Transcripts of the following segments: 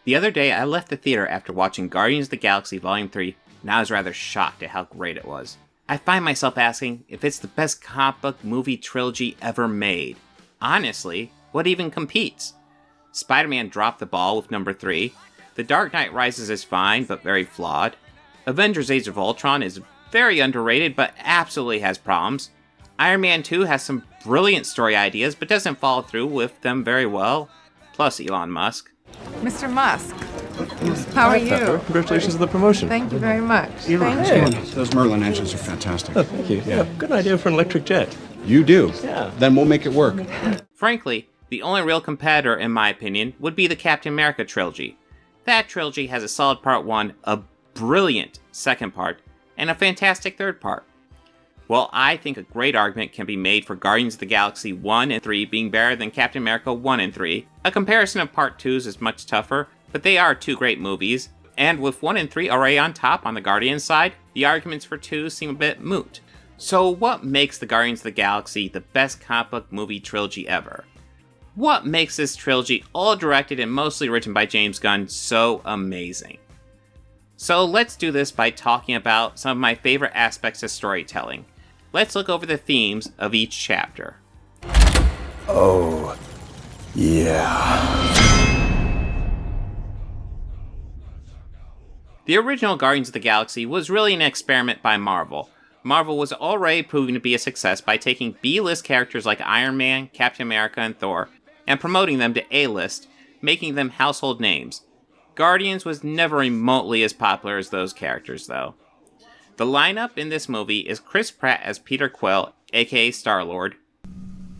The other day, I left the theater after watching Guardians of the Galaxy Volume 3, and I was rather shocked at how great it was. I find myself asking if it's the best comic book movie trilogy ever made. Honestly, what even competes? Spider-Man dropped the ball with number 3. The Dark Knight Rises is fine, but very flawed. Avengers Age of Ultron is very underrated, but absolutely has problems. Iron Man 2 has some brilliant story ideas, but doesn't follow through with them very well. Plus Elon Musk. Mr. Musk, how are you? Pepper. Congratulations on the promotion. Thank you very much. Thank you. Those Merlin engines are fantastic. Oh, thank you. Yeah, good idea for an electric jet. You do? Yeah. Then we'll make it work. Frankly, the only real competitor, in my opinion, would be the Captain America trilogy. That trilogy has a solid part 1, a brilliant second part, and a fantastic third part. Well, I think a great argument can be made for Guardians of the Galaxy 1 and 3 being better than Captain America 1 and 3. A comparison of Part 2s is much tougher, but they are 2 great movies, and with 1 and 3 already on top on the Guardians side, the arguments for 2 seem a bit moot. So what makes the Guardians of the Galaxy the best comic book movie trilogy ever? What makes this trilogy, all directed and mostly written by James Gunn, so amazing? So let's do this by talking about some of my favorite aspects of storytelling. Let's look over the themes of each chapter. Oh, yeah. The original Guardians of the Galaxy was really an experiment by Marvel. Marvel was already proving to be a success by taking B-list characters like Iron Man, Captain America, and Thor, and promoting them to A-list, making them household names. Guardians was never remotely as popular as those characters, though. The lineup in this movie is Chris Pratt as Peter Quill, aka Star-Lord.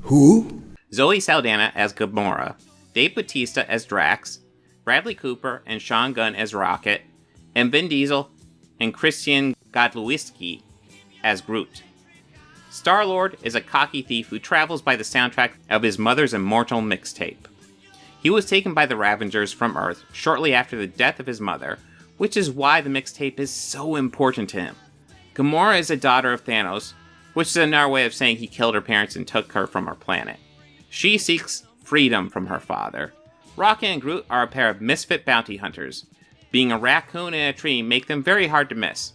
Who? Zoe Saldana as Gamora. Dave Bautista as Drax. Bradley Cooper and Sean Gunn as Rocket. And Vin Diesel and Christian Godlewski as Groot. Star-Lord is a cocky thief who travels by the soundtrack of his mother's immortal mixtape. He was taken by the Ravengers from Earth shortly after the death of his mother, which is why the mixtape is so important to him. Gamora is a daughter of Thanos, which is another way of saying he killed her parents and took her from her planet. She seeks freedom from her father. Rocket and Groot are a pair of misfit bounty hunters. Being a raccoon and a tree make them very hard to miss.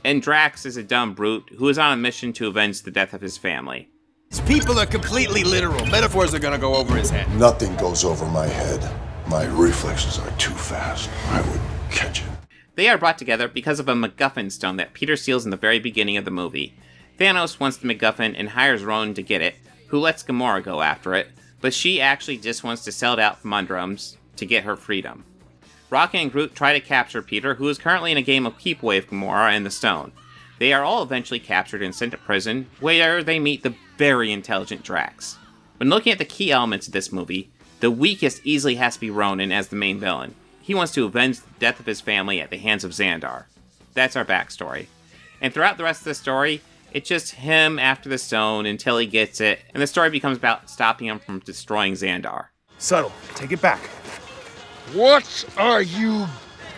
And Drax is a dumb brute who is on a mission to avenge the death of his family. These people are completely literal. Metaphors are gonna go over his head. Nothing goes over my head. My reflexes are too fast. I would catch it. They are brought together because of a MacGuffin stone that Peter steals in the very beginning of the movie. Thanos wants the MacGuffin and hires Ronan to get it, who lets Gamora go after it, but she actually just wants to sell it out from under him to get her freedom. Rocket and Groot try to capture Peter, who is currently in a game of keep away with Gamora and the stone. They are all eventually captured and sent to prison, where they meet the very intelligent Drax. When looking at the key elements of this movie, the weakest easily has to be Ronan as the main villain. He wants to avenge the death of his family at the hands of Xandar. That's our backstory. And throughout the rest of the story, it's just him after the stone until he gets it, and the story becomes about stopping him from destroying Xandar. Subtle, take it back. What are you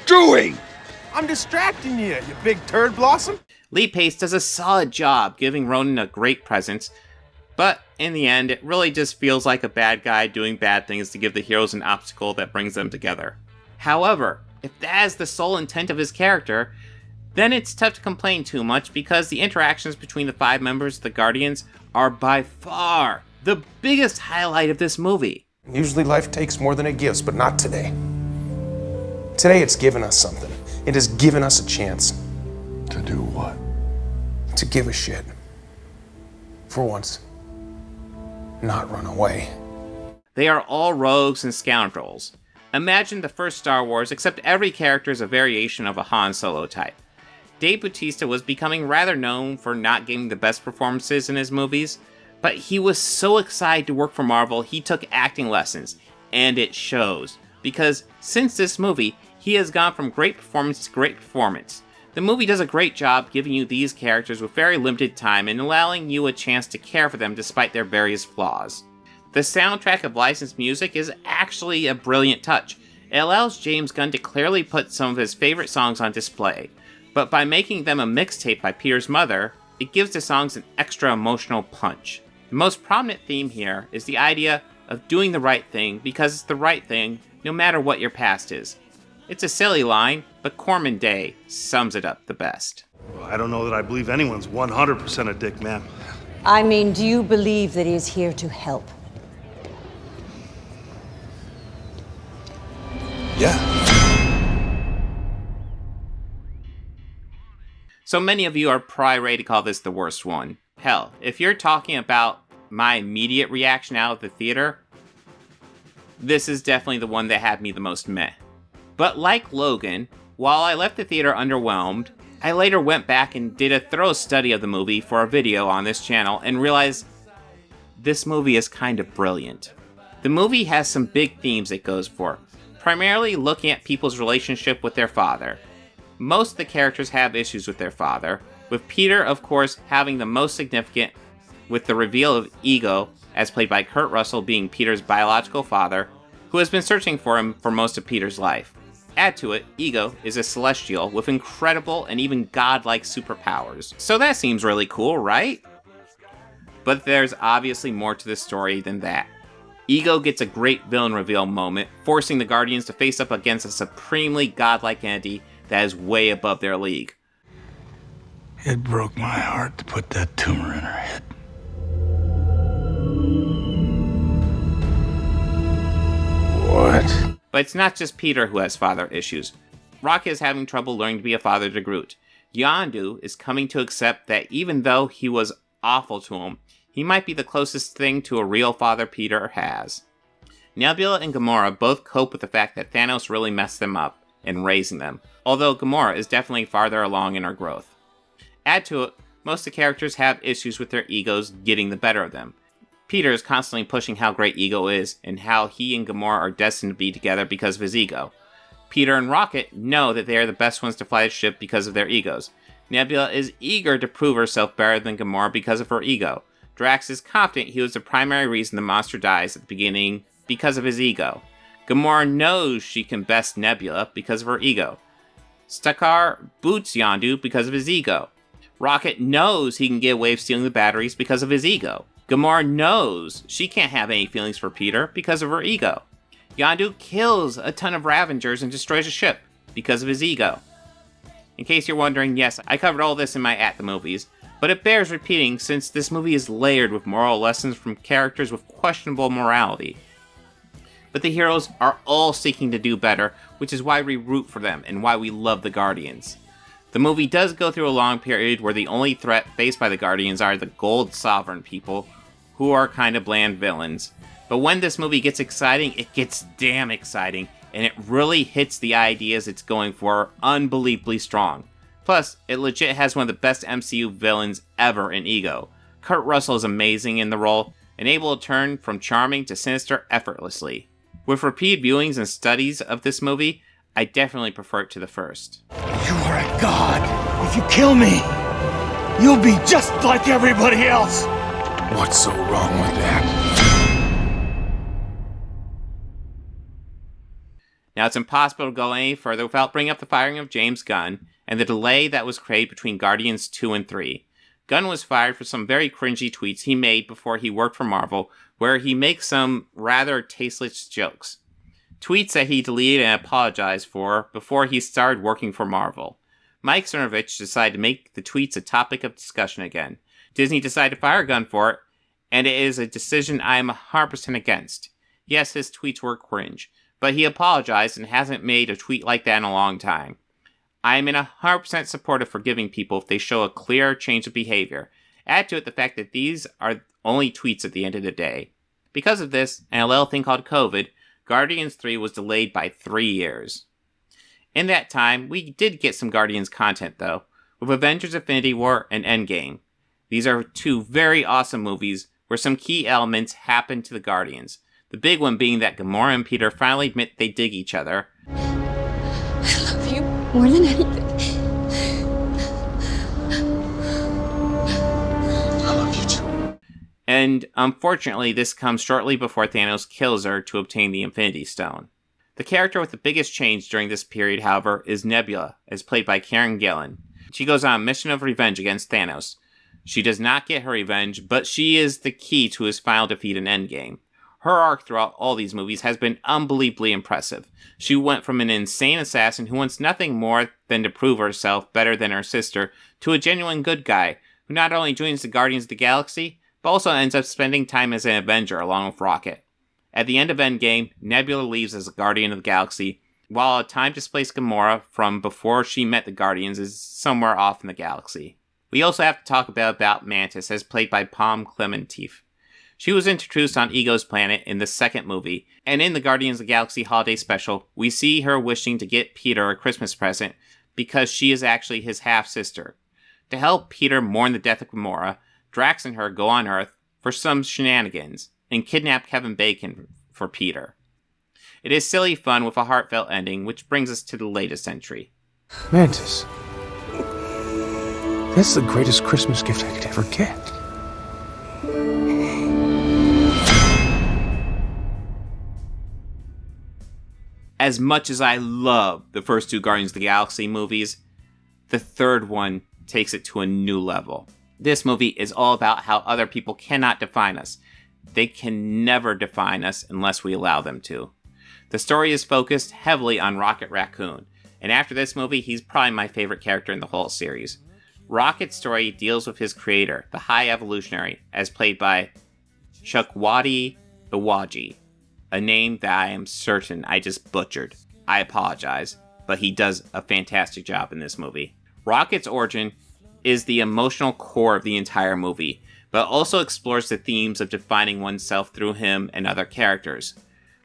doing? I'm distracting you, you big turd blossom. Lee Pace does a solid job giving Ronan a great presence, but in the end, it really just feels like a bad guy doing bad things to give the heroes an obstacle that brings them together. However, if that is the sole intent of his character, then it's tough to complain too much because the interactions between the 5 members of the Guardians are by far the biggest highlight of this movie. Usually life takes more than it gives, but not today. Today it's given us something. It has given us a chance. To do what? To give a shit. For once. Not run away. They are all rogues and scoundrels. Imagine the first Star Wars, except every character is a variation of a Han Solo type. Dave Bautista was becoming rather known for not giving the best performances in his movies, but he was so excited to work for Marvel, he took acting lessons, and it shows. Because since this movie, he has gone from great performance to great performance. The movie does a great job giving you these characters with very limited time and allowing you a chance to care for them despite their various flaws. The soundtrack of licensed music is actually a brilliant touch. It allows James Gunn to clearly put some of his favorite songs on display, but by making them a mixtape by Peter's mother, it gives the songs an extra emotional punch. The most prominent theme here is the idea of doing the right thing because it's the right thing no matter what your past is. It's a silly line, but Corman Day sums it up the best. Well, I don't know that I believe anyone's 100% a dick, ma'am. I mean, do you believe that he is here to help? Yeah. So many of you are probably ready to call this the worst one. Hell, if you're talking about my immediate reaction out of the theater, this is definitely the one that had me the most meh. But like Logan, while I left the theater underwhelmed, I later went back and did a thorough study of the movie for a video on this channel and realized this movie is kind of brilliant. The movie has some big themes it goes for, primarily looking at people's relationship with their father. Most of the characters have issues with their father, with Peter, of course, having the most significant, with the reveal of Ego, as played by Kurt Russell, being Peter's biological father, who has been searching for him for most of Peter's life. Add to it, Ego is a celestial with incredible and even godlike superpowers. So that seems really cool, right? But there's obviously more to this story than that. Ego gets a great villain reveal moment, forcing the Guardians to face up against a supremely godlike entity that is way above their league. It broke my heart to put that tumor in her head. What? But it's not just Peter who has father issues. Rocket is having trouble learning to be a father to Groot. Yondu is coming to accept that even though he was awful to him, he might be the closest thing to a real father Peter has. Nebula and Gamora both cope with the fact that Thanos really messed them up in raising them, although Gamora is definitely farther along in her growth. Add to it, most of the characters have issues with their egos getting the better of them. Peter is constantly pushing how great Ego is and how he and Gamora are destined to be together because of his ego. Peter and Rocket know that they are the best ones to fly the ship because of their egos. Nebula is eager to prove herself better than Gamora because of her ego. Drax is confident he was the primary reason the monster dies at the beginning because of his ego. Gamora knows she can best Nebula because of her ego. Stakar boots Yondu because of his ego. Rocket knows he can get away with stealing the batteries because of his ego. Gamora knows she can't have any feelings for Peter because of her ego. Yondu kills a ton of Ravengers and destroys a ship because of his ego. In case you're wondering, yes, I covered all this in my At the Movies, but it bears repeating since this movie is layered with moral lessons from characters with questionable morality. But the heroes are all seeking to do better, which is why we root for them and why we love the Guardians. The movie does go through a long period where the only threat faced by the Guardians are the Gold Sovereign people, who are kind of bland villains. But when this movie gets exciting, it gets damn exciting, and it really hits the ideas it's going for unbelievably strong. Plus, it legit has one of the best MCU villains ever in Ego. Kurt Russell is amazing in the role, and able to turn from charming to sinister effortlessly. With repeated viewings and studies of this movie, I definitely prefer it to the first. You are a god. If you kill me, you'll be just like everybody else. What's so wrong with that? Now, it's impossible to go any further without bringing up the firing of James Gunn and the delay that was created between Guardians 2 and 3. Gunn was fired for some very cringy tweets he made before he worked for Marvel, where he makes some rather tasteless jokes. Tweets that he deleted and apologized for before he started working for Marvel. Mike Cernovich decided to make the tweets a topic of discussion again. Disney decided to fire Gunn for it, and it is a decision I am 100% against. Yes, his tweets were cringe, but he apologized and hasn't made a tweet like that in a long time. I am in 100% support of forgiving people if they show a clear change of behavior. Add to it the fact that these are only tweets at the end of the day. Because of this, and a little thing called COVID, Guardians 3 was delayed by 3 years. In that time, we did get some Guardians content though, with Avengers Infinity War and Endgame. These are two very awesome movies where some key elements happen to the Guardians. The big one being that Gamora and Peter finally admit they dig each other. I love you more than anything. I love you too. And unfortunately, this comes shortly before Thanos kills her to obtain the Infinity Stone. The character with the biggest change during this period, however, is Nebula, as played by Karen Gillan. She goes on a mission of revenge against Thanos. She does not get her revenge, but she is the key to his final defeat in Endgame. Her arc throughout all these movies has been unbelievably impressive. She went from an insane assassin who wants nothing more than to prove herself better than her sister to a genuine good guy who not only joins the Guardians of the Galaxy, but also ends up spending time as an Avenger along with Rocket. At the end of Endgame, Nebula leaves as a Guardian of the Galaxy, while a time-displaced Gamora from before she met the Guardians is somewhere off in the galaxy. We also have to talk about Mantis, as played by Pom Klementieff. She was introduced on Ego's planet in the second movie, and in the Guardians of the Galaxy Holiday Special, we see her wishing to get Peter a Christmas present because she is actually his half-sister. To help Peter mourn the death of Gamora, Drax and her go on Earth for some shenanigans and kidnap Kevin Bacon for Peter. It is silly fun with a heartfelt ending, which brings us to the latest entry. Mantis. That's the greatest Christmas gift I could ever get. As much as I love the first two Guardians of the Galaxy movies, the third one takes it to a new level. This movie is all about how other people cannot define us. They can never define us unless we allow them to. The story is focused heavily on Rocket Raccoon, and after this movie, he's probably my favorite character in the whole series. Rocket's story deals with his creator, the High Evolutionary, as played by Chukwudi Iwuji, a name that I am certain I just butchered. I apologize, but he does a fantastic job in this movie. Rocket's origin is the emotional core of the entire movie, but also explores the themes of defining oneself through him and other characters.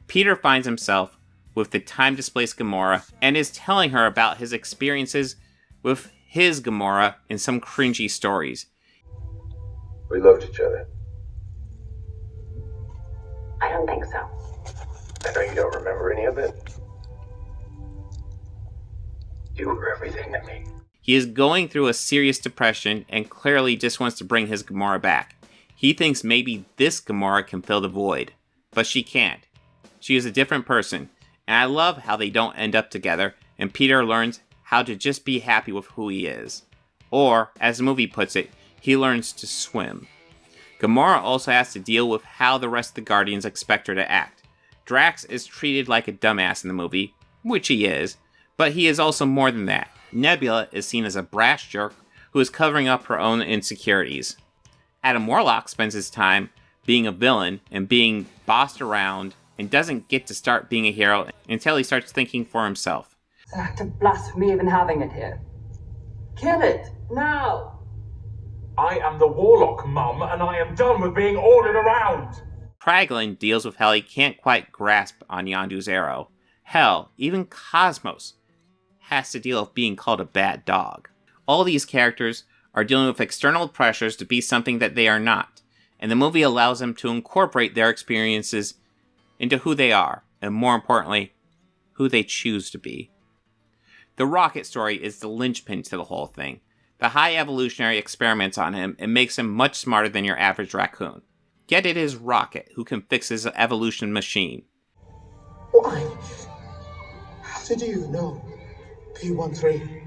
Peter finds himself with the time-displaced Gamora and is telling her about his experiences with his Gamora in some cringy stories. We loved each other. I don't think so. I know you don't remember any of it. You were everything to me. He is going through a serious depression and clearly just wants to bring his Gamora back. He thinks maybe this Gamora can fill the void, but she can't. She is a different person, and I love how they don't end up together, and Peter learns how to just be happy with who he is. Or, as the movie puts it, he learns to swim. Gamora also has to deal with how the rest of the Guardians expect her to act. Drax is treated like a dumbass in the movie, which he is, but he is also more than that. Nebula is seen as a brash jerk who is covering up her own insecurities. Adam Warlock spends his time being a villain and being bossed around and doesn't get to start being a hero until he starts thinking for himself. It's an act of blasphemy even having it here. Kill it, now! I am the Warlock, Mum, and I am done with being ordered around! Kraglin deals with how he can't quite grasp on Yondu's arrow. Hell, even Cosmos has to deal with being called a bad dog. All these characters are dealing with external pressures to be something that they are not, and the movie allows them to incorporate their experiences into who they are, and more importantly, who they choose to be. The Rocket story is the linchpin to the whole thing. The High Evolutionary experiments on him and makes him much smarter than your average raccoon. Yet it is Rocket who can fix his evolution machine. Why? How did you know? P13.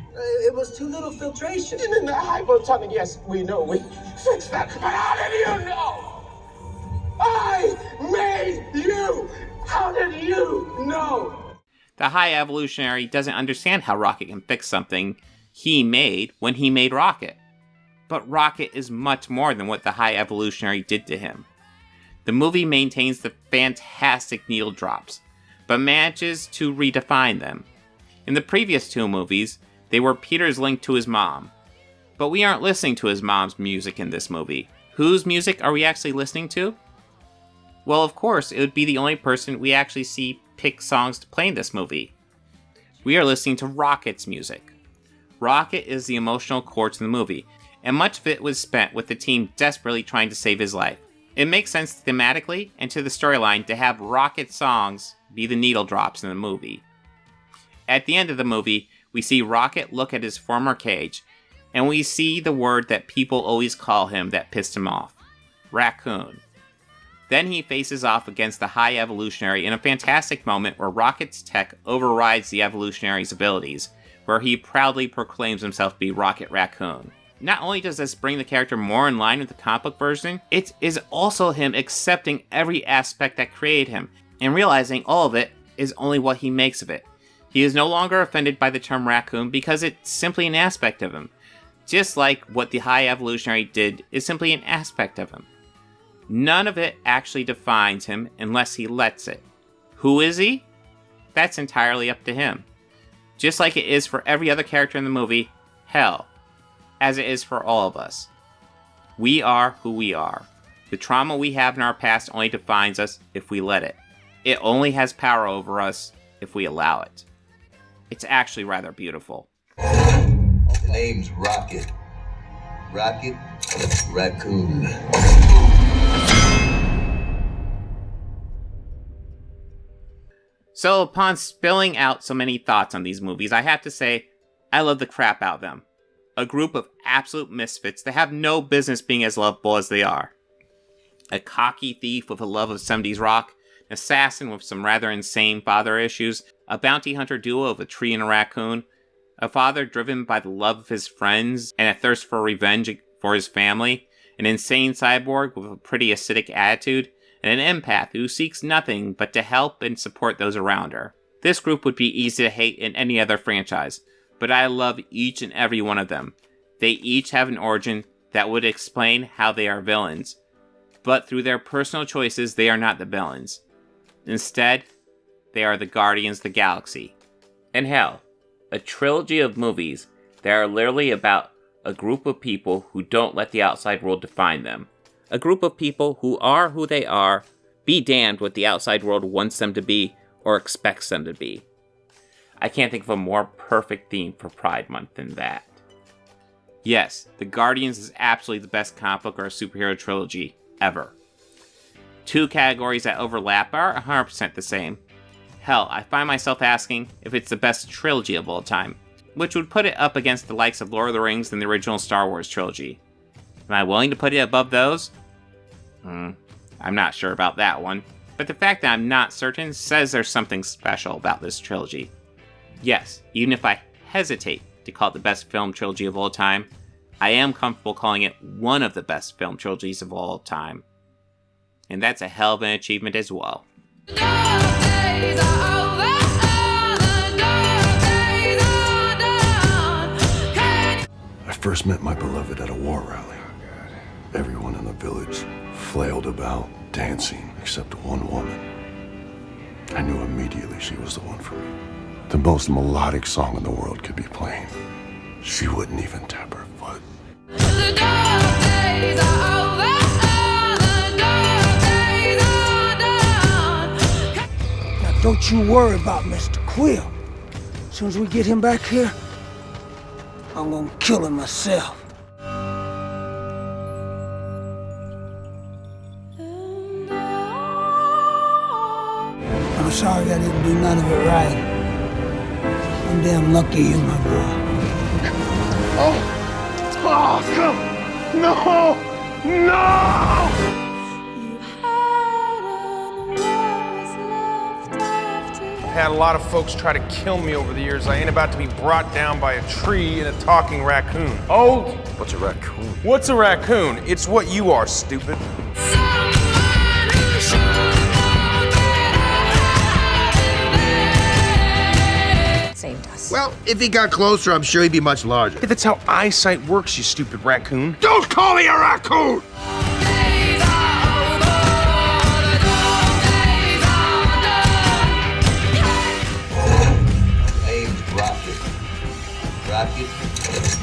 It was too little filtration. And then the hypotonic, yes, we know, we fixed that. But how did you know? I made you! How did you know? The High Evolutionary doesn't understand how Rocket can fix something he made when he made Rocket. But Rocket is much more than what the High Evolutionary did to him. The movie maintains the fantastic needle drops, but manages to redefine them. In the previous two movies, they were Peter's link to his mom. But we aren't listening to his mom's music in this movie. Whose music are we actually listening to? Well, of course, it would be the only person we actually see pick songs to play in this movie. We are listening to Rocket's music. Rocket is the emotional core to the movie, and much of it was spent with the team desperately trying to save his life. It makes sense thematically and to the storyline to have Rocket songs be the needle drops in the movie. At the end of the movie, we see Rocket look at his former cage, and we see the word that people always call him that pissed him off. Raccoon. Then he faces off against the High Evolutionary in a fantastic moment where Rocket's tech overrides the Evolutionary's abilities, where he proudly proclaims himself to be Rocket Raccoon. Not only does this bring the character more in line with the comic book version, it is also him accepting every aspect that created him, and realizing all of it is only what he makes of it. He is no longer offended by the term raccoon because it's simply an aspect of him. Just like what the High Evolutionary did is simply an aspect of him. None of it actually defines him unless he lets it. Who is he? That's entirely up to him. Just like it is for every other character in the movie, hell, as it is for all of us. We are who we are. The trauma we have in our past only defines us if we let it. It only has power over us if we allow it. It's actually rather beautiful. The name's Rocket. Rocket Raccoon. So upon spilling out so many thoughts on these movies, I have to say, I love the crap out of them. A group of absolute misfits that have no business being as lovable as they are. A cocky thief with a love of 70s rock, an assassin with some rather insane father issues, a bounty hunter duo of a tree and a raccoon, a father driven by the love of his friends and a thirst for revenge for his family, an insane cyborg with a pretty acidic attitude, and an empath who seeks nothing but to help and support those around her. This group would be easy to hate in any other franchise, but I love each and every one of them. They each have an origin that would explain how they are villains, but through their personal choices, they are not the villains. Instead, they are the Guardians of the Galaxy. And hell, a trilogy of movies that are literally about a group of people who don't let the outside world define them. A group of people who are who they are, be damned what the outside world wants them to be or expects them to be. I can't think of a more perfect theme for Pride Month than that. Yes, The Guardians is absolutely the best comic book or superhero trilogy ever. Two categories that overlap are 100% the same. Hell, I find myself asking if it's the best trilogy of all time, which would put it up against the likes of Lord of the Rings and the original Star Wars trilogy. Am I willing to put it above those? I'm not sure about that one, but the fact that I'm not certain says there's something special about this trilogy. Yes, even if I hesitate to call it the best film trilogy of all time, I am comfortable calling it one of the best film trilogies of all time. And that's a hell of an achievement as well. I first met my beloved at a war rally. Everyone in the village flailed about, dancing, except one woman. I knew immediately she was the one for me. The most melodic song in the world could be playing. She wouldn't even tap her foot. Now don't you worry about Mr. Quill. As soon as we get him back here, I'm gonna kill him myself. I'm sorry I didn't do none of it right. I'm damn lucky you, my boy. Oh, come! No! No! I've had a lot of folks try to kill me over the years. I ain't about to be brought down by a tree and a talking raccoon. Oh! What's a raccoon? What's a raccoon? It's what you are, stupid. Saved us. Well, if he got closer, I'm sure he'd be much larger. That's how eyesight works, you stupid raccoon. Don't call me a raccoon! Name's Rocket. Rocket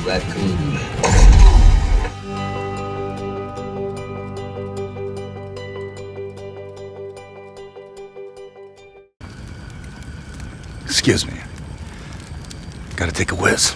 Raccoon. Excuse me. Gotta take a whiz.